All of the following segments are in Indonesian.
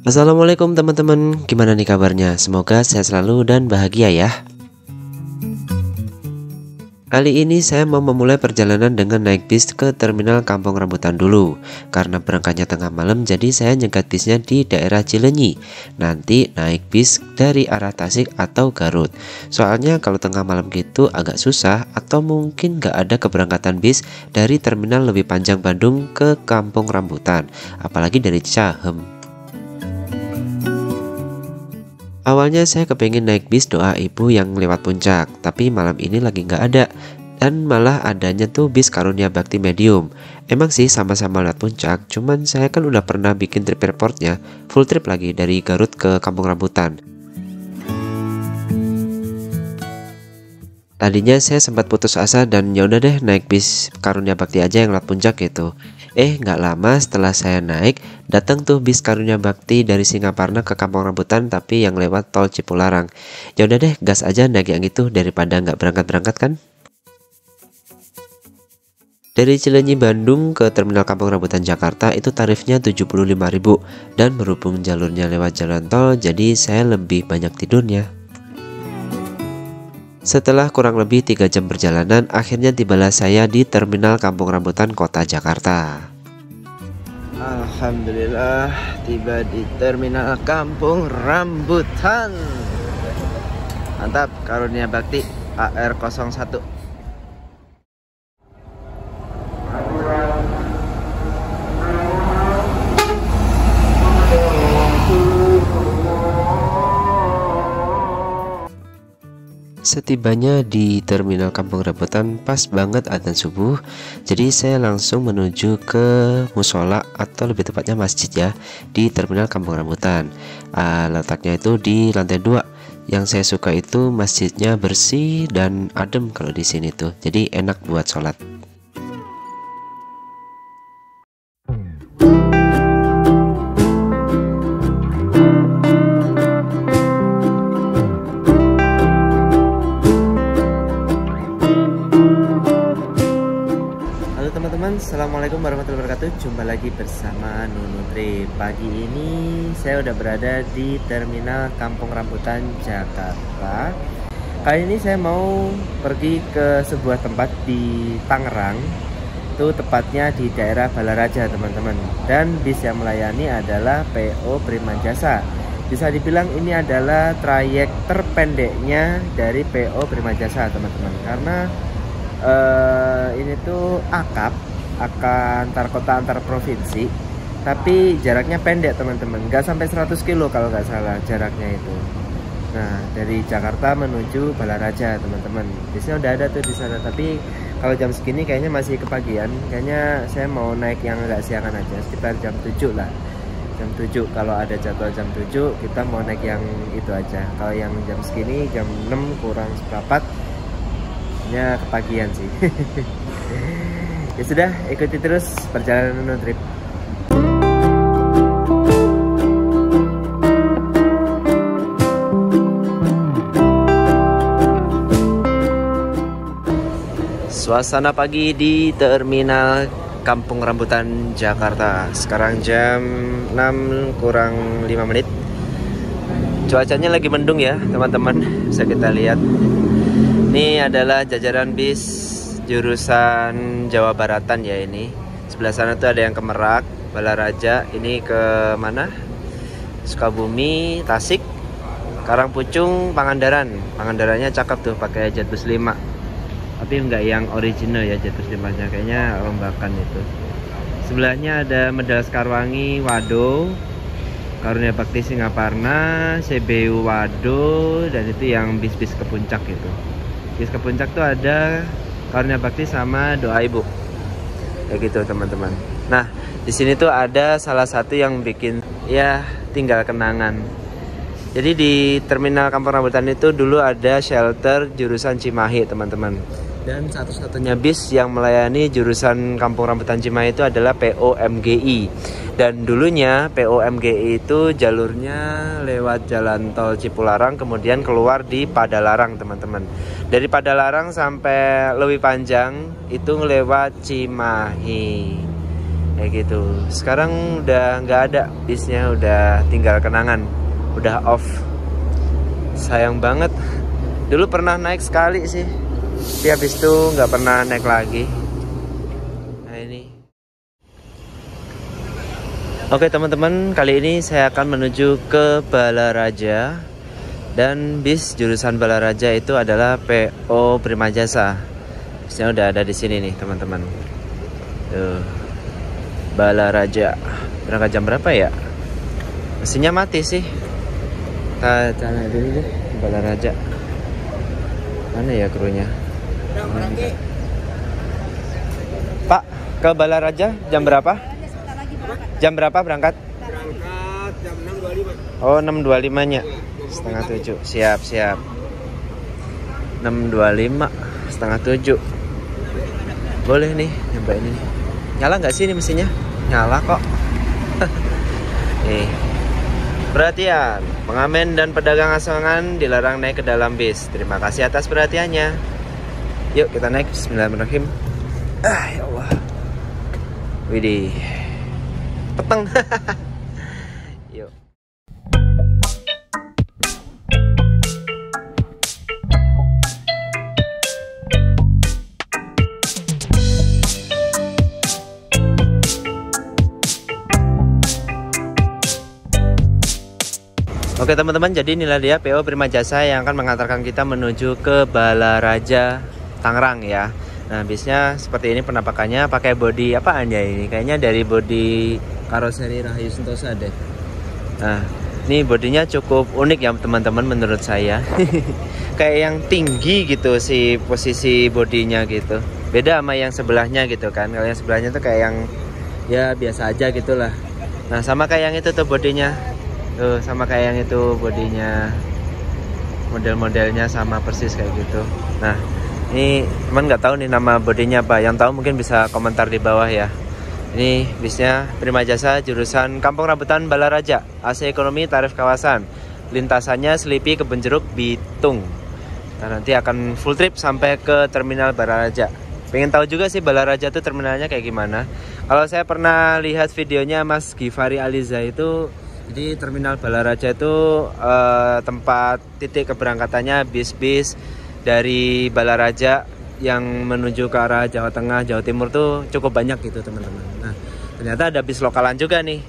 Assalamualaikum teman-teman, gimana nih kabarnya? Semoga sehat selalu dan bahagia ya. Kali ini saya mau memulai perjalanan dengan naik bis ke terminal Kampung Rambutan dulu. Karena berangkatnya tengah malam, jadi saya nyegat bisnya di daerah Cilenyi. Nanti naik bis dari arah Tasik atau Garut. Soalnya kalau tengah malam gitu agak susah, atau mungkin gak ada keberangkatan bis dari terminal lebih panjang Bandung ke Kampung Rambutan, apalagi dari Cahem. Awalnya saya kepengen naik bis doa ibu yang lewat puncak, tapi malam ini lagi nggak ada. Dan malah adanya tuh bis Karunia Bakti Medium. Emang sih sama-sama lewat puncak, cuman saya kan udah pernah bikin trip airportnya, full trip lagi dari Garut ke Kampung Rambutan. Tadinya saya sempat putus asa dan ya udah deh naik bis Karunia Bakti aja yang lewat puncak gitu. Nggak lama setelah saya naik, datang tuh bis Karunia Bakti dari Singaparna ke Kampung Rambutan tapi yang lewat tol Cipularang. Ya udah deh, gas aja naik yang itu daripada nggak berangkat-berangkat kan. Dari Cilenyi Bandung ke terminal Kampung Rambutan Jakarta itu tarifnya 75.000 dan berhubung jalurnya lewat jalan tol jadi saya lebih banyak tidurnya. Setelah kurang lebih 3 jam perjalanan, akhirnya tibalah saya di terminal Kampung Rambutan Kota Jakarta. Alhamdulillah tiba di terminal Kampung Rambutan. Mantap, Karunia Bakti AR01. Setibanya di terminal Kampung Rambutan pas banget adzan subuh. Jadi saya langsung menuju ke musola atau lebih tepatnya masjid ya di terminal Kampung Rambutan. Letaknya itu di lantai 2. Yang saya suka itu masjidnya bersih dan adem kalau di sini tuh. Jadi enak buat sholat. Assalamualaikum warahmatullahi wabarakatuh. Jumpa lagi bersama Nunu Trip. Pagi ini saya udah berada di terminal Kampung Rambutan Jakarta. Kali ini saya mau pergi ke sebuah tempat di Tangerang. Itu tepatnya di daerah Balaraja teman-teman. Dan bis yang melayani adalah PO Prima Jasa. Bisa dibilang ini adalah trayek terpendeknya dari PO Prima Jasa teman-teman. Karena ini tuh antar kota antar provinsi, tapi jaraknya pendek teman-teman, nggak sampai 100 kilo kalau nggak salah jaraknya itu. Nah dari Jakarta menuju Balaraja teman-teman, biasanya udah ada tuh di sana, tapi kalau jam segini kayaknya masih kepagian. Kayaknya saya mau naik yang agak siangan aja, sekitar jam 7 lah, jam 7. Kalau ada jadwal jam 7 kita mau naik yang itu aja. Kalau yang jam segini jam 6 kurang seperempat nya kepagian sih. Ya sudah, ikuti terus perjalanan Nunu Trip. Suasana pagi di terminal Kampung Rambutan Jakarta. Sekarang jam 6 kurang 5 menit. Cuacanya lagi mendung ya teman-teman, bisa kita lihat. Ini adalah jajaran bis jurusan Jawa Baratan ya ini. Sebelah sana tuh ada yang ke Merak, Balaraja, ini ke mana? Sukabumi, Tasik, Karangpucung, Pangandaran. Pangandarannya cakep tuh pakai Jetbus 5. Tapi enggak yang original ya Jetbus 5-nya, kayaknya rombakan itu. Sebelahnya ada Medal Sekarwangi, Wado, Karunia Bakti Singaparna, CBU Wado, dan itu yang bis-bis ke puncak gitu. Bis ke puncak tuh ada Karunia Bakti sama Doa Ibu. Kayak gitu teman-teman. Nah, di sini tuh ada salah satu yang bikin ya tinggal kenangan. Jadi di terminal Kampung Rambutan itu dulu ada shelter jurusan Cimahi teman-teman. Dan satu-satunya bis yang melayani jurusan Kampung Rambutan Cimahi itu adalah POMGI. Dan dulunya POMGI itu jalurnya lewat jalan tol Cipularang, kemudian keluar di Padalarang teman-teman. Dari Padalarang sampai lebih panjang itu lewat Cimahi. kayak gitu. Sekarang udah nggak ada bisnya, udah tinggal kenangan, udah off. Sayang banget. Dulu pernah naik sekali sih, tapi habis itu nggak pernah naik lagi. Nah ini. Oke teman-teman, kali ini saya akan menuju ke Balaraja. Dan bis jurusan Balaraja itu adalah PO Primajasa. Bisnya udah ada di sini nih teman-teman. Tuh, Balaraja. Berangkat jam berapa ya? Mesinnya mati sih. Kita cari dulu deh Balaraja. Mana ya krunya? Pak, ke Balaraja jam berapa? Jam berapa berangkat? Berangkat jam 6.25. Oh, 6.25-nya. Setengah 7. Siap, siap. 6.25, setengah 7. Boleh nih, nyobain ini. Nyala nggak sih ini mesinnya? Nyala kok. Nih. Perhatian, pengamen dan pedagang asongan dilarang naik ke dalam bis. Terima kasih atas perhatiannya. Yuk kita naik. Bismillahirrahmanirrahim. Ya Allah. Widih. Peteng. Yuk. Oke teman-teman, jadi inilah dia PO Primajasa yang akan mengantarkan kita menuju ke Balaraja, Tangerang ya. Nah bisnya seperti ini penampakannya, pakai bodi apaan ya ini? Kayaknya dari bodi karoseri Rahayu Sentosa deh. Nah ini bodinya cukup unik ya teman-teman menurut saya. Kayak yang tinggi gitu sih posisi bodinya gitu. Beda sama yang sebelahnya gitu kan. Kalau yang sebelahnya tuh kayak yang ya biasa aja gitulah. Nah sama kayak yang itu tuh bodinya. Tuh sama kayak yang itu bodinya, model-modelnya sama persis kayak gitu. Nah ini teman nggak tahu nih nama bodinya apa, yang tahu mungkin bisa komentar di bawah ya. Ini bisnya Primajasa jurusan Kampung Rambutan Balaraja, AC ekonomi tarif kawasan, lintasannya Selipi Kebonjeruk Bitung. Nah nanti akan full trip sampai ke terminal Balaraja. Pengen tahu juga sih Balaraja tuh terminalnya kayak gimana. Kalau saya pernah lihat videonya Mas Givari Aliza itu, jadi terminal Balaraja itu tempat titik keberangkatannya bis-bis dari Balaraja yang menuju ke arah Jawa Tengah, Jawa Timur tuh cukup banyak gitu teman-teman. Nah ternyata ada bis lokalan juga nih,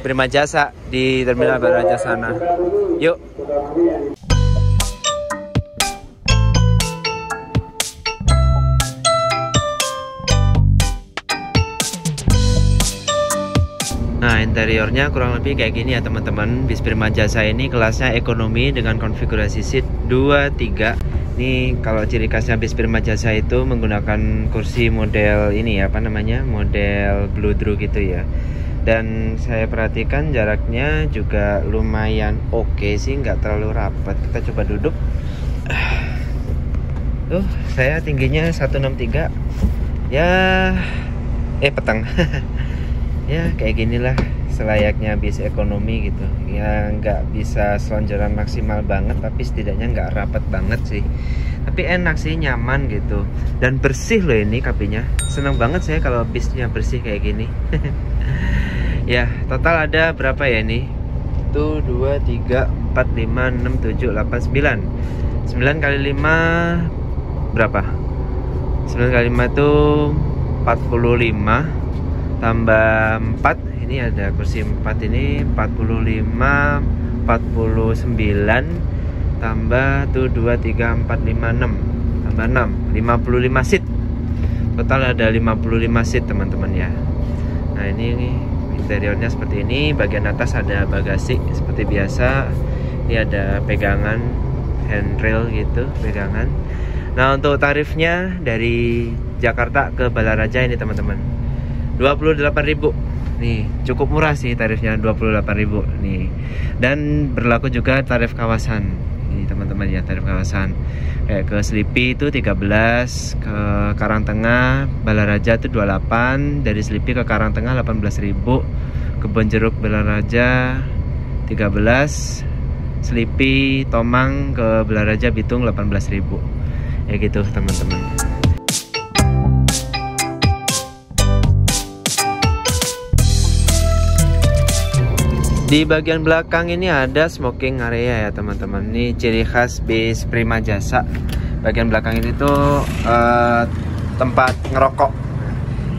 Primajasa di terminal Balaraja sana. Yuk. Nah interiornya kurang lebih kayak gini ya teman-teman. Bis Primajasa ini kelasnya ekonomi dengan konfigurasi seat 2-3. Ini kalau ciri khasnya bis Primajasa itu menggunakan kursi model ini ya, apa namanya, model bludru gitu ya. Dan saya perhatikan jaraknya juga lumayan oke sih, nggak terlalu rapat. Kita coba duduk. Saya tingginya 163. Ya petang. Ya kayak ginilah selayaknya bis ekonomi gitu ya, nggak bisa selonjoran maksimal banget tapi setidaknya nggak rapat banget sih, tapi enak sih, nyaman gitu dan bersih loh ini kabinnya. Seneng banget saya kalau bisnya bersih kayak gini. Ya total ada berapa ya ini? Tuh 2, 3, 4, 5, 6, 7, 8, 9 9 kali 5 berapa? 9 kali 5 tuh 45 tambah 4, ini ada kursi 4, ini 45, 49 tambah tuh 2, 3, 4, 5, 6 tambah 6, 55 seat. Total ada 55 seat teman-teman ya. Nah ini interiornya seperti ini. Bagian atas ada bagasi seperti biasa. Ini ada pegangan, handrail gitu, pegangan. Nah untuk tarifnya dari Jakarta ke Balaraja ini teman-teman 28.000. Nih, cukup murah sih tarifnya, 28.000 nih. Dan berlaku juga tarif kawasan. Ini teman-teman ya, tarif kawasan. Kayak ke Selipi itu 13, ke Karangtengah Balaraja itu 28, dari Selipi ke Karangtengah 18.000, Kebonjeruk Balaraja 13, Selipi Tomang ke Balaraja Bitung 18.000. Ya gitu teman-teman. Di bagian belakang ini ada smoking area ya teman-teman. Ini ciri khas bis Prima Jasa. Bagian belakang ini tuh tempat ngerokok.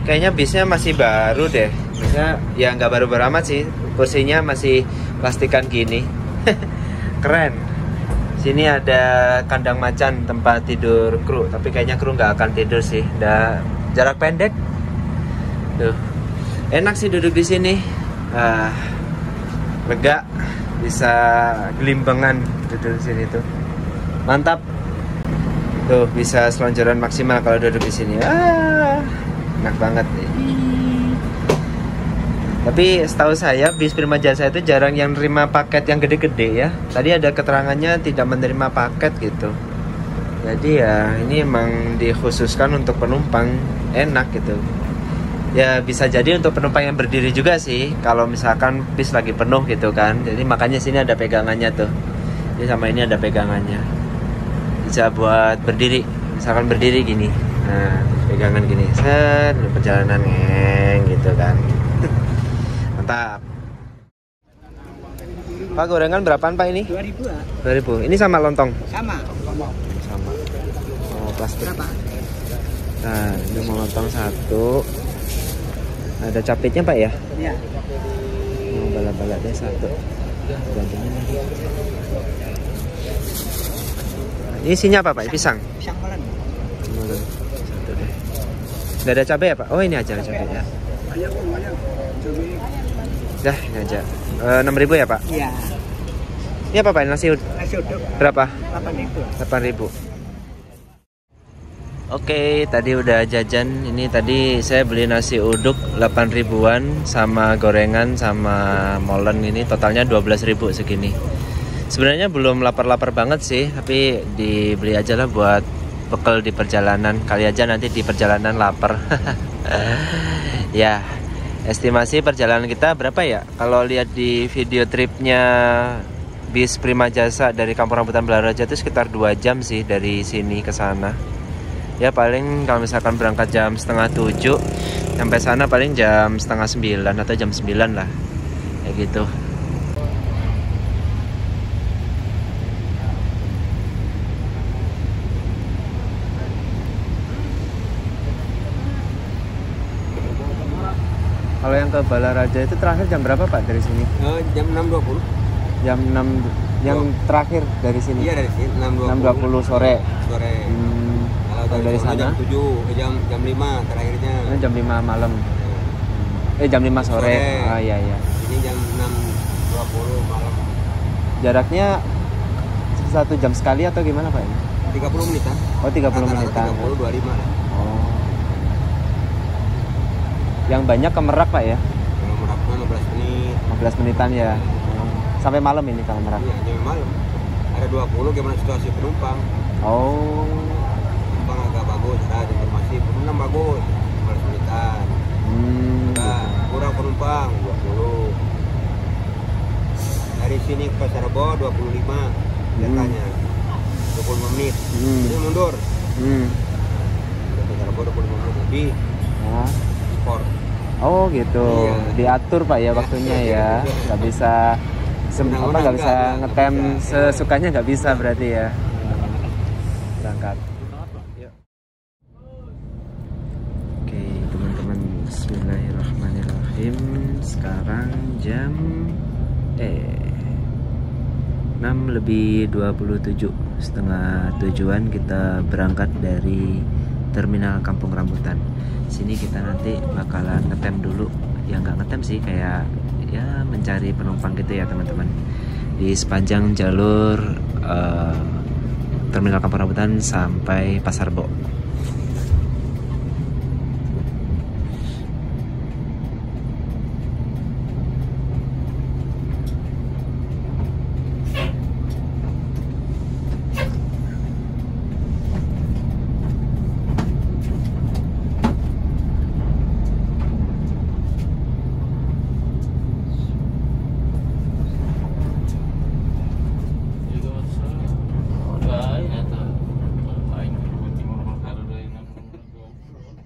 Kayaknya bisnya masih baru deh. Bisnya ya nggak baru-baru amat sih. Kursinya masih plastikan gini. Keren. Sini ada kandang macan tempat tidur kru. Tapi kayaknya kru nggak akan tidur sih. Udah jarak pendek. Tuh. Enak sih duduk di sini. Lega, bisa gelimbangan duduk di sini tuh, mantap. Tuh bisa selonjoran maksimal kalau duduk di sini. Enak banget. Tapi setahu saya bis Prima Jasa itu jarang yang nerima paket yang gede-gede ya. Tadi ada keterangannya tidak menerima paket gitu. Jadi ya ini emang dikhususkan untuk penumpang, enak gitu. Ya bisa jadi untuk penumpang yang berdiri juga sih. Kalau misalkan bis lagi penuh gitu kan. Jadi makanya sini ada pegangannya tuh. Ini sama ini ada pegangannya. Bisa buat berdiri. Misalkan berdiri gini. Nah pegangan gini. Set perjalanan gitu kan. Mantap. Pak gorengan berapaan Pak ini? 2.000. 2.000. Ini sama lontong? Sama. Sama. Oh plastik. Berapa? Nah ini mau lontong 1. Ada capitnya Pak ya? Iya. Oh, balak-balak deh 1. Ini isinya apa Pak? Pisang? Pisang molen. 1 deh. Nggak ada cabai ya Pak? Oh ini aja cabainya. Dah ini aja. 6.000 ya Pak? Iya. Ini apa Pak? Nasi uduk? Nasi uduk. Berapa? 8.000. 8.000. Oke, tadi udah jajan. Ini tadi saya beli nasi uduk 8.000-an sama gorengan sama molen ini totalnya 12.000 segini. Sebenarnya belum lapar-lapar banget sih, tapi dibeli aja lah buat bekal di perjalanan. Kali aja nanti di perjalanan lapar. Ya, estimasi perjalanan kita berapa ya? Kalau lihat di video tripnya bis Prima Jasa dari Kampung Rambutan Balaraja itu sekitar 2 jam sih dari sini ke sana. Ya paling kalau misalkan berangkat jam 6:30 sampai sana paling jam 8:30 atau jam 9 lah. Kayak gitu. Kalau yang ke Balaraja itu terakhir jam berapa Pak dari sini? Jam 6.20. Jam 6 yang terakhir dari sini. Iya dari sini 6.20 sore. Sore. Kalau dari sana jam 7, jam 5 terakhirnya. Ini jam 5 malam. Jam 5 sore. Ah iya iya. Ini jam 6.20 malam. Jaraknya 1 jam sekali atau gimana Pak ini? 30 menitan. Oh 30 menitan. 30 25 lah. Oh. Yang banyak ke Merak Pak ya? Kalau Meraknya 15 menit. 15 menitan ya. Sampai malam ini kalau Merak. Iya, jam malam. Ada 20 gimana situasi penumpang. Oh. Penumpang agak bagus, ada informasi penumpang bagus. 15 menitan. Nah, kurang penumpang 20. Dari sini ke Pasar Rebo 25 jatahnya. 25 menit. Ini mundur. Ke Pasar Rebo 25 menit lebih. Sport. Oh gitu. Iya. Diatur Pak ya waktunya ya. Nggak bisa nggak bisa ngetem sesukanya, nggak bisa berarti ya. Berangkat. Oke teman-teman, bismillahirrahmanirrahim. Sekarang jam 6:27, setengah tujuan kita berangkat dari terminal Kampung Rambutan. Sini kita nanti bakalan ngetem dulu. Ya nggak ngetem sih, kayak ya mencari penumpang gitu ya teman-teman. Di sepanjang jalur terminal Kampung Rambutan sampai Pasar Rebo.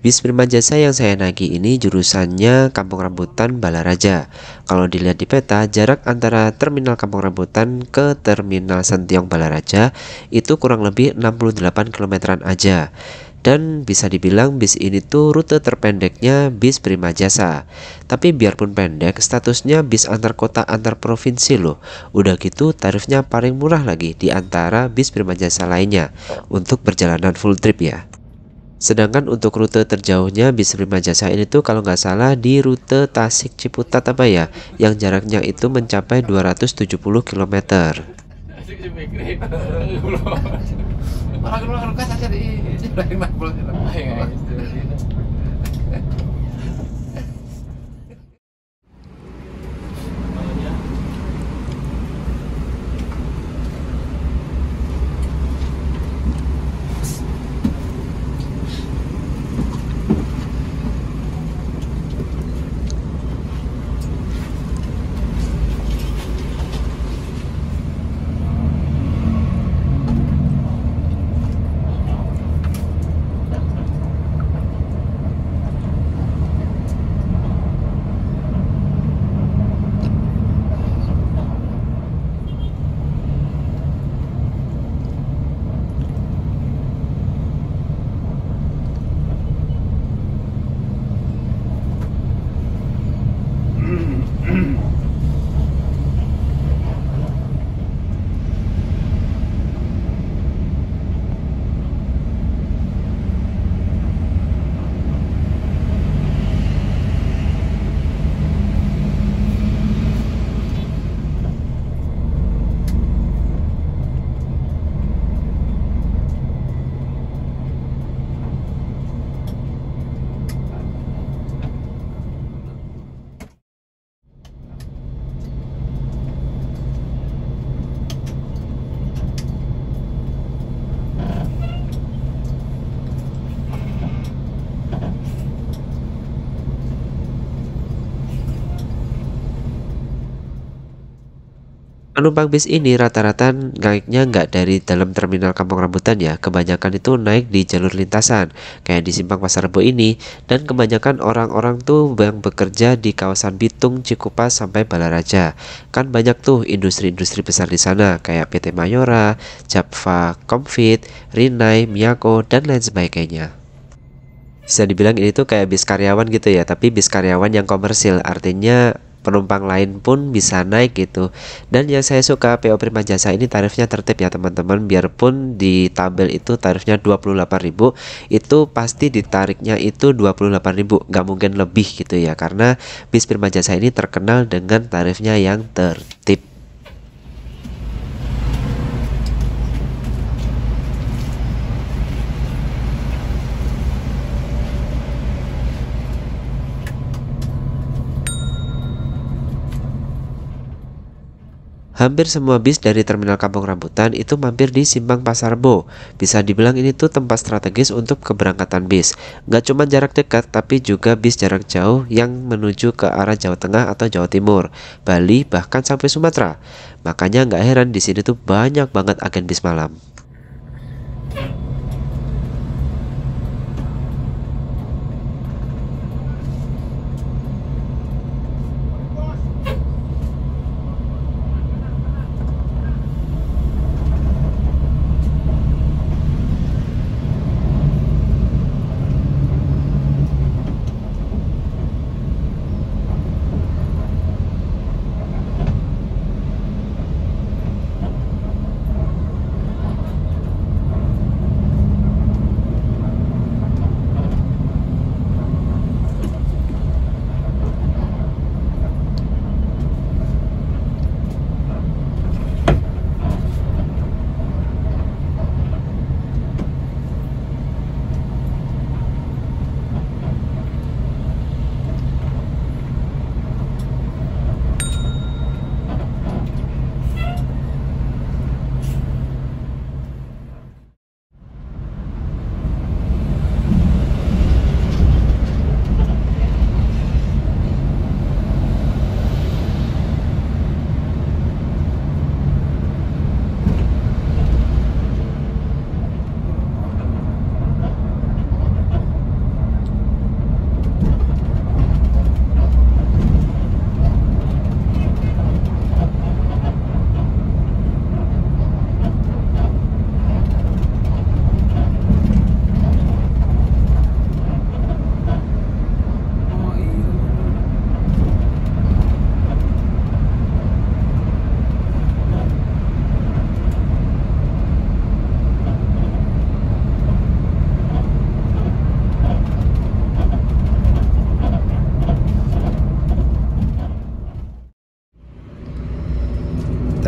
Bis Prima Jasa yang saya naiki ini jurusannya Kampung Rambutan Balaraja. Kalau dilihat di peta, jarak antara terminal Kampung Rambutan ke terminal Sentiong Balaraja itu kurang lebih 68 kilometeran aja. Dan bisa dibilang bis ini tuh rute terpendeknya bis Prima Jasa. Tapi biarpun pendek, statusnya bis antar kota antar provinsi loh. Udah gitu tarifnya paling murah lagi di antara bis Prima Jasa lainnya untuk perjalanan full trip ya. Sedangkan untuk rute terjauhnya bis Prima Jasa ini tuh kalau nggak salah di rute Tasik Ciputat apa ya, yang jaraknya itu mencapai 270 km. Penumpang bis ini rata-rata naiknya nggak dari dalam terminal Kampung Rambutan ya. Kebanyakan itu naik di jalur lintasan, kayak di Simpang Pasar Rebo ini. Dan kebanyakan orang-orang tuh yang bekerja di kawasan Bitung, Cikupa sampai Balaraja. Kan banyak tuh industri-industri besar di sana, kayak PT Mayora, Japfa, Comfit, Rinnai, Miyako, dan lain sebagainya. Bisa dibilang ini tuh kayak bis karyawan gitu ya, tapi bis karyawan yang komersil, artinya penumpang lain pun bisa naik gitu. Dan yang saya suka PO Prima Jasa ini tarifnya tertib ya teman-teman. Biarpun di tabel itu tarifnya 28.000, itu pasti ditariknya itu 28.000, nggak mungkin lebih gitu ya, karena bis Prima Jasa ini terkenal dengan tarifnya yang tertib. Hampir semua bis dari terminal Kampung Rambutan itu mampir di Simpang Pasar Rebo. Bisa dibilang ini tuh tempat strategis untuk keberangkatan bis. Nggak cuma jarak dekat, tapi juga bis jarak jauh yang menuju ke arah Jawa Tengah atau Jawa Timur, Bali, bahkan sampai Sumatera. Makanya nggak heran di sini tuh banyak banget agen bis malam.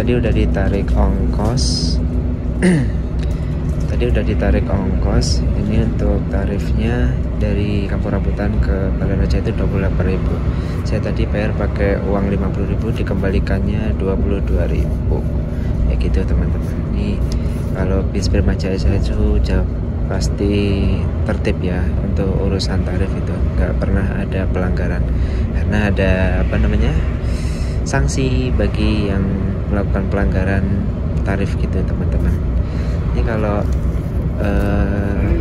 tadi udah ditarik ongkos. Tadi udah ditarik ongkos. Ini untuk tarifnya dari Kampung Rambutan ke Balai Raja itu 28.000. Saya tadi bayar pakai uang 50.000, dikembalikannya 22.000. Ya gitu teman-teman. Ini kalau bis Prima Jaya saya itu pasti tertib ya untuk urusan tarif itu, nggak pernah ada pelanggaran karena ada sanksi bagi yang melakukan pelanggaran tarif gitu teman-teman. Ini kalau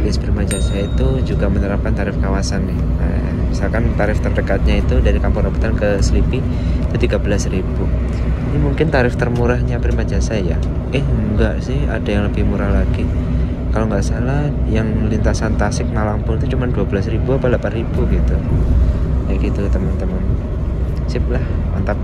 bis Prima Jaya itu juga menerapkan tarif kawasan nih. Misalkan tarif terdekatnya itu dari Kampung Rambutan ke Selipi itu 13.000. Ini mungkin tarif termurahnya Prima Jasa ya. Enggak sih, ada yang lebih murah lagi. Kalau nggak salah yang lintasan Tasik Malampung itu cuma 12.000 apa 8.000 gitu. Ya gitu teman-teman. Sip lah, mantap.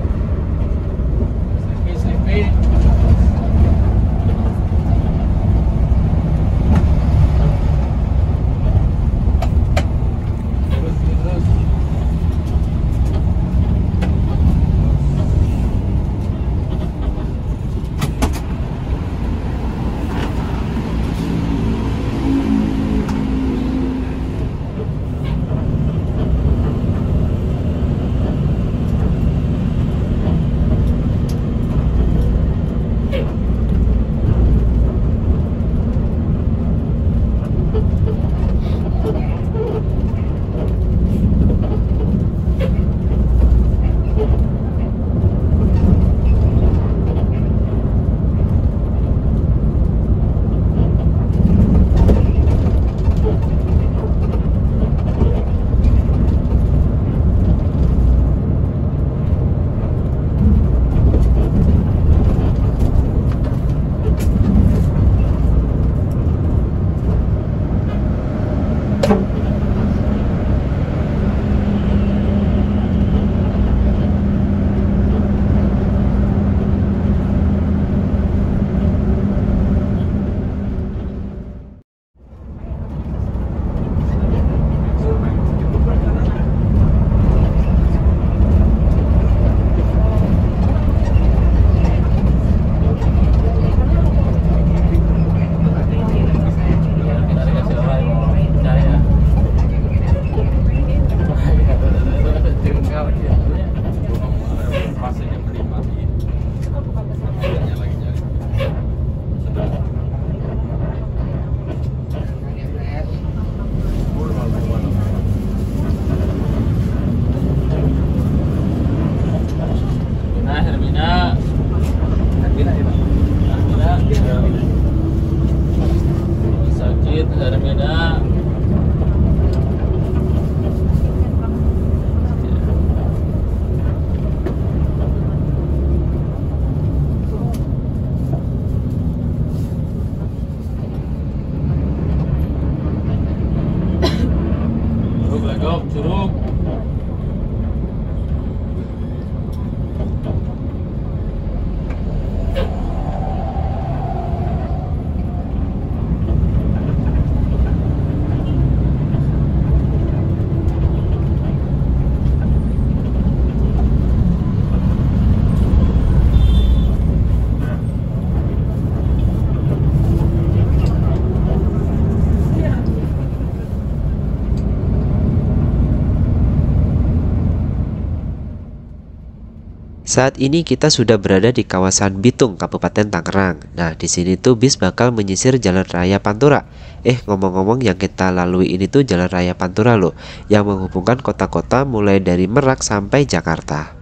Saat ini kita sudah berada di kawasan Bitung, Kabupaten Tangerang. Nah, di sini tuh bis bakal menyisir Jalan Raya Pantura. Ngomong-ngomong, yang kita lalui ini tuh Jalan Raya Pantura loh, yang menghubungkan kota-kota mulai dari Merak sampai Jakarta.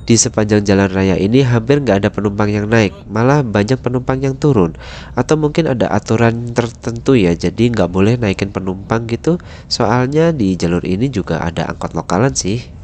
Di sepanjang jalan raya ini hampir nggak ada penumpang yang naik, malah banyak penumpang yang turun. Atau mungkin ada aturan tertentu ya, jadi nggak boleh naikin penumpang gitu. Soalnya di jalur ini juga ada angkot lokalan sih.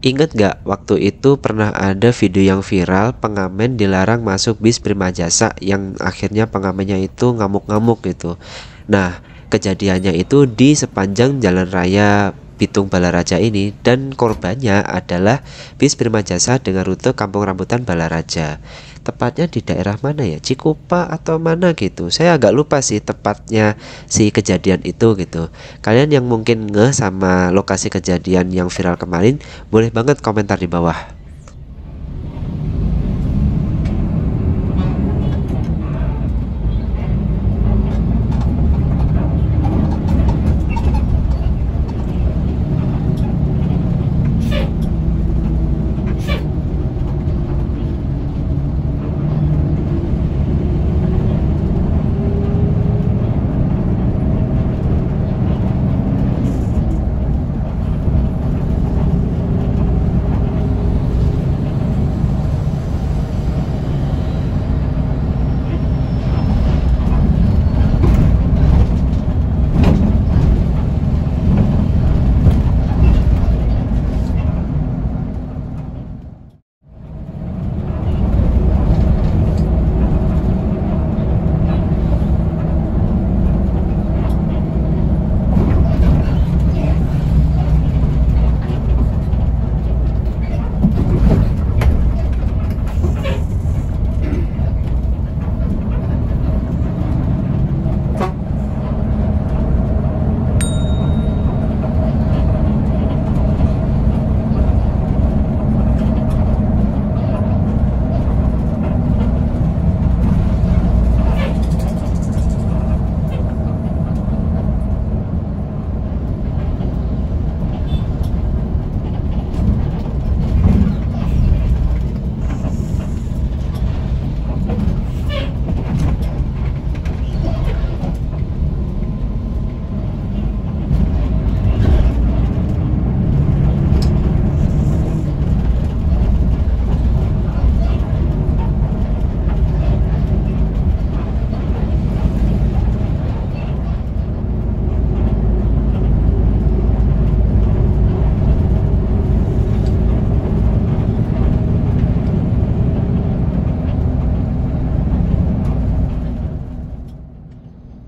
Ingat gak waktu itu pernah ada video yang viral pengamen dilarang masuk bis Prima Jasa yang akhirnya pengamennya itu ngamuk-ngamuk gitu. Nah, kejadiannya itu di sepanjang jalan raya Bitung Balaraja ini, dan korbannya adalah bis Prima Jasa dengan rute Kampung Rambutan Balaraja. Tepatnya di daerah mana ya, Cikupa atau mana gitu, saya agak lupa sih tepatnya si kejadian itu gitu. Kalian yang mungkin ngeh sama lokasi kejadian yang viral kemarin, boleh banget komentar di bawah.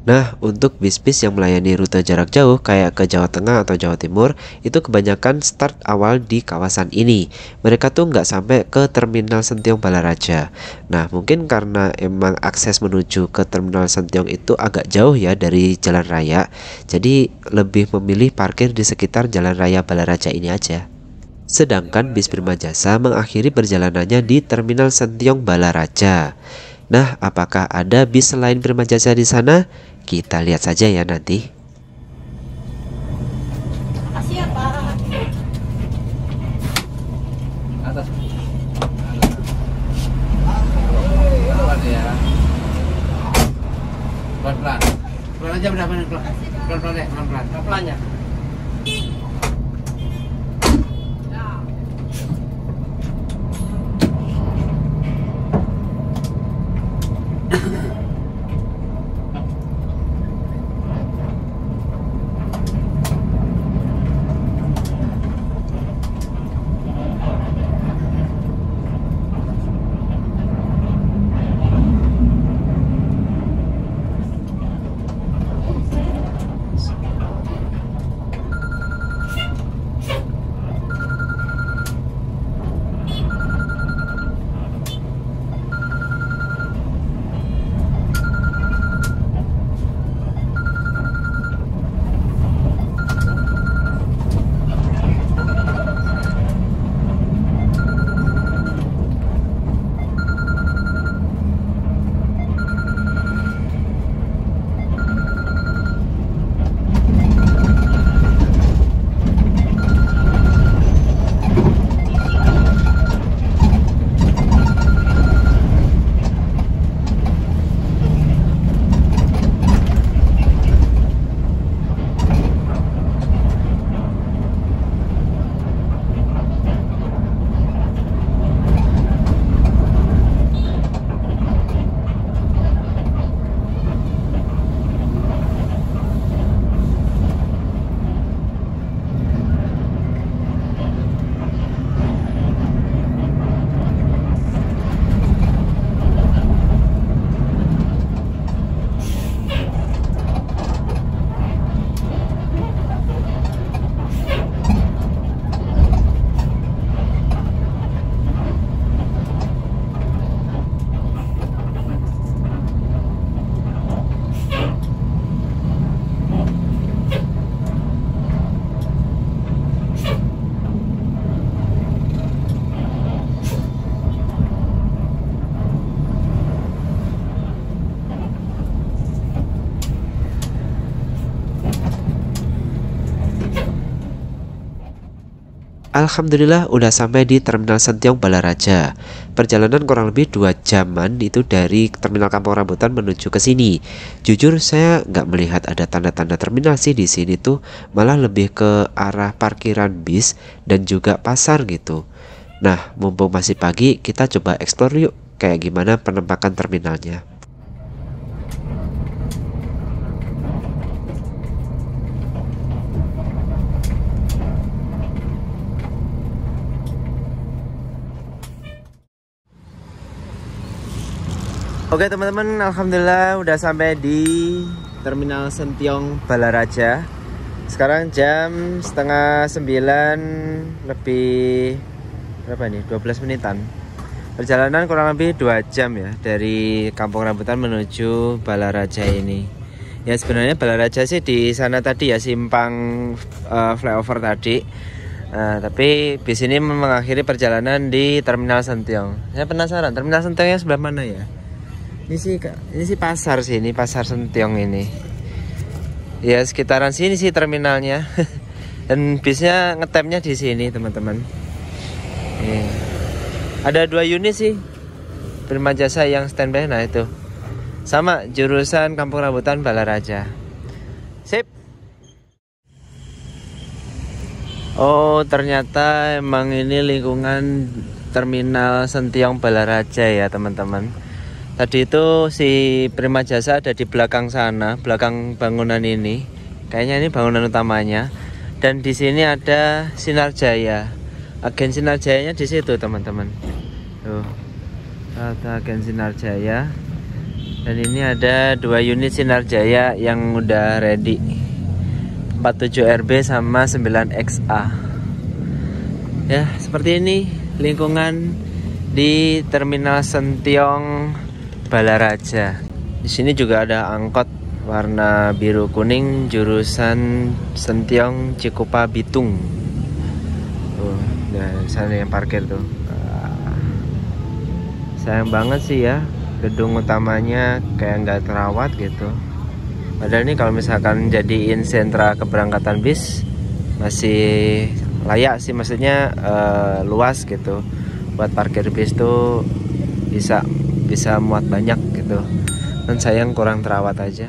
Nah, untuk bis-bis yang melayani rute jarak jauh kayak ke Jawa Tengah atau Jawa Timur, itu kebanyakan start awal di kawasan ini. Mereka tuh nggak sampai ke Terminal Sentiong Balaraja. Nah, mungkin karena emang akses menuju ke Terminal Sentiong itu agak jauh ya dari jalan raya, jadi lebih memilih parkir di sekitar jalan raya Balaraja ini aja. Sedangkan bis Prima Jasa mengakhiri perjalanannya di Terminal Sentiong Balaraja. Nah, apakah ada bis selain Prima Jasa di sana? Kita lihat saja ya nanti. Makasih ya, Pak. Atas. Pelan-pelan. Pelan aja udah, pelan-pelan. Pelan-pelan deh, pelan-pelan. Pelan-pelannya. Alhamdulillah udah sampai di Terminal Sentiong Balaraja. Perjalanan kurang lebih 2 jaman itu dari Terminal Kampung Rambutan menuju ke sini. Jujur saya nggak melihat ada tanda-tanda terminal sih di sini tuh, malah lebih ke arah parkiran bis dan juga pasar gitu. Nah, mumpung masih pagi, kita coba explore yuk kayak gimana penampakan terminalnya. Oke teman-teman, alhamdulillah udah sampai di Terminal Sentiong Balaraja. Sekarang jam setengah 9 lebih berapa nih? 12 menitan. Perjalanan kurang lebih 2 jam ya dari Kampung Rambutan menuju Balaraja ini. Ya sebenarnya Balaraja sih di sana tadi ya, simpang flyover tadi. Tapi bis ini mengakhiri perjalanan di Terminal Sentiong. Saya penasaran, Terminal Sentiongnya sebelah mana ya? Ini sih pasar sih, ini pasar Sentiong ini. Ya sekitaran sini sih terminalnya. Dan bisnya ngetemnya di sini teman-teman. Ada 2 unit sih Prima Jasa yang standby, nah itu sama jurusan Kampung Rambutan Balaraja. Sip. Oh ternyata emang ini lingkungan Terminal Sentiong Balaraja ya teman-teman. Tadi itu si Prima Jasa ada di belakang sana, belakang bangunan ini. Kayaknya ini bangunan utamanya. Dan di sini ada Sinar Jaya. Agen Sinar Jayanya di situ, teman-teman. Tuh. Ada agen Sinar Jaya. Dan ini ada 2 unit Sinar Jaya yang udah ready. 47RB sama 9XA. Ya, seperti ini lingkungan di Terminal Sentiong Balaraja. Di sini juga ada angkot warna biru kuning jurusan Sentiong Cikupa Bitung. Tuh, nah sana yang parkir tuh. Sayang banget sih ya, gedung utamanya kayak nggak terawat gitu. Padahal ini kalau misalkan jadiin sentra keberangkatan bis masih layak sih, maksudnya luas gitu. Buat parkir bis tuh bisa muat banyak gitu. Dan sayang kurang terawat aja.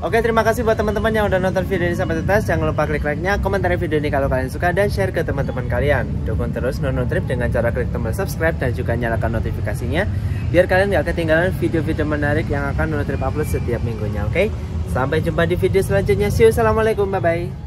Oke, terima kasih buat teman-teman yang udah nonton video ini sampai tuntas. Jangan lupa klik like-nya, komentari video ini kalau kalian suka, dan share ke teman-teman kalian. Dukung terus Nono Trip dengan cara klik tombol subscribe dan juga nyalakan notifikasinya, biar kalian gak ketinggalan video-video menarik yang akan Nono Trip upload setiap minggunya. Oke, sampai jumpa di video selanjutnya. See you, assalamualaikum, bye-bye.